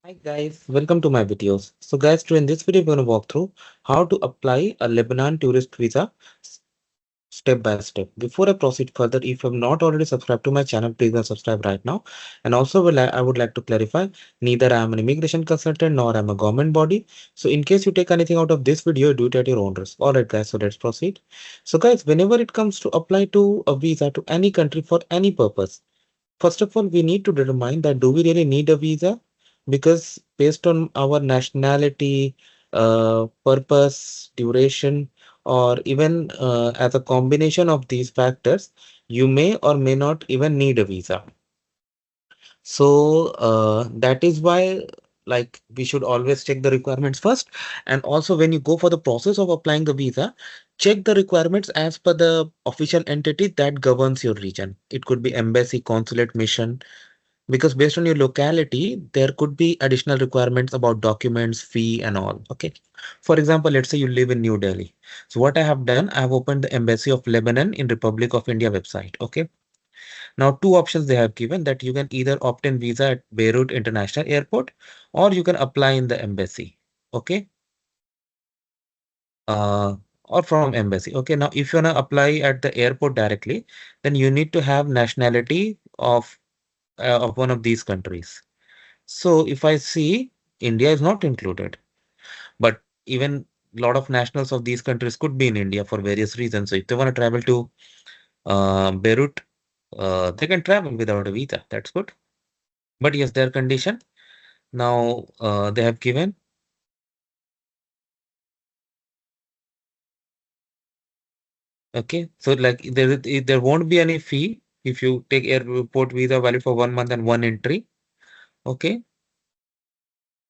Hi guys, welcome to my videos. So guys, today in this video, we're going to walk through how to apply a Lebanon tourist visa s- step by step. Before I proceed further, if you have not already subscribed to my channel, please go subscribe right now. And also, I would like to clarify, neither I am an immigration consultant nor I'm a government body. So in case you take anything out of this video, do it at your own risk. Alright guys, so let's proceed. So guys, whenever it comes to apply to a visa to any country for any purpose, first of all, we need to determine that do we really need a visa? Because based on our nationality, purpose, duration, or even as a combination of these factors, you may or may not even need a visa. So that is why like we should always check the requirements first. And also when you go for the process of applying the visa, check the requirements as per the official entity that governs your region. It could be embassy, consulate, mission, because based on your locality, there could be additional requirements about documents, fee, and all. Okay. For example, let's say you live in New Delhi. So what I have done, I have opened the Embassy of Lebanon in Republic of India website. Okay. Now, two options they have given that you can either opt in visa at Beirut International Airport or you can apply in the embassy. Okay. Uh, or from embassy. Okay. Now, if you want to apply at the airport directly, then you need to have nationality of one of these countries. So if I see, India is not included, but even a lot of nationals of these countries could be in India for various reasons. So if they want to travel to Beirut, they can travel without a visa. That's good. But yes, their condition now they have given. Okay, so like there won't be any fee if you take airport visa valid for 1 month and one entry. Okay,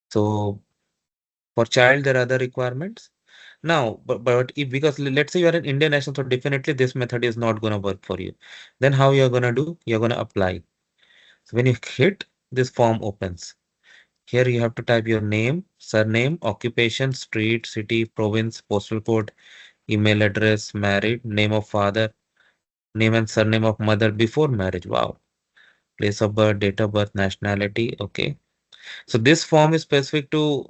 so for child there are other requirements. Now, but if because let's say you are an Indian national, so definitely this method is not gonna work for you. Then how you're gonna do? You're gonna apply. So when you hit, this form opens. Here you have to type your name, surname, occupation, street, city, province, postal code, email address, married, name of father, name and surname of mother before marriage. Wow. Place of birth, date of birth, nationality. Okay. So this form is specific to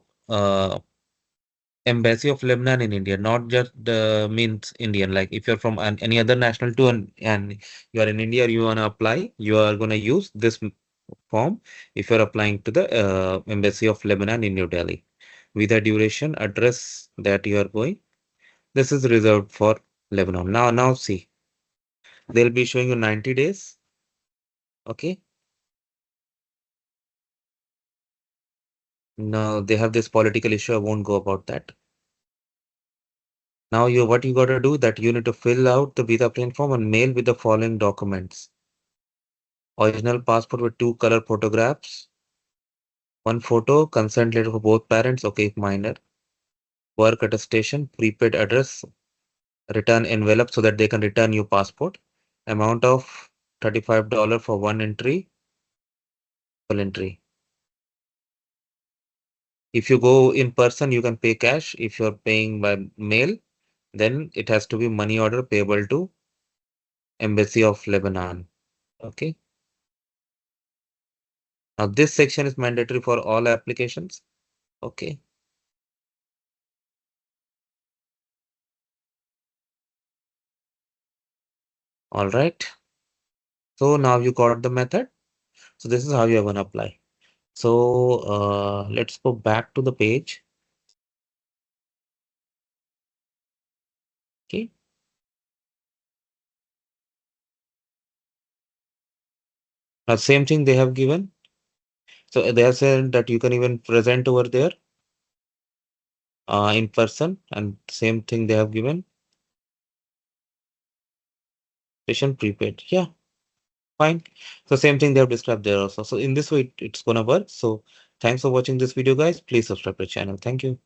Embassy of Lebanon in India, not just the means Indian. Like if you're from any other national too, and you are in India, you want to apply, you are going to use this form if you're applying to the Embassy of Lebanon in New Delhi. With the duration, address that you are going, this is reserved for Lebanon. Now see, they'll be showing you 90 days. Okay. Now they have this political issue. I won't go about that. Now you what you got to do that you need to fill out the visa application form and mail with the following documents. Original passport with two color photographs, one photo, consent letter for both parents, okay, if minor, work attestation, prepaid address, return envelope so that they can return your passport, amount of $35 for one entry, full entry. If you go in person, you can pay cash. If you're paying by mail, then it has to be money order payable to Embassy of Lebanon. Okay. Now this section is mandatory for all applications. Okay. All right. So now you got the method. So this is how you're going to apply. So let's go back to the page. Okay. Now same thing they have given. So they have said that you can even present over there in person, and same thing they have given. Station prepaid. Yeah, fine. So same thing they have described there also. So in this way, it's gonna work. So thanks for watching this video, guys. Please subscribe to the channel. Thank you.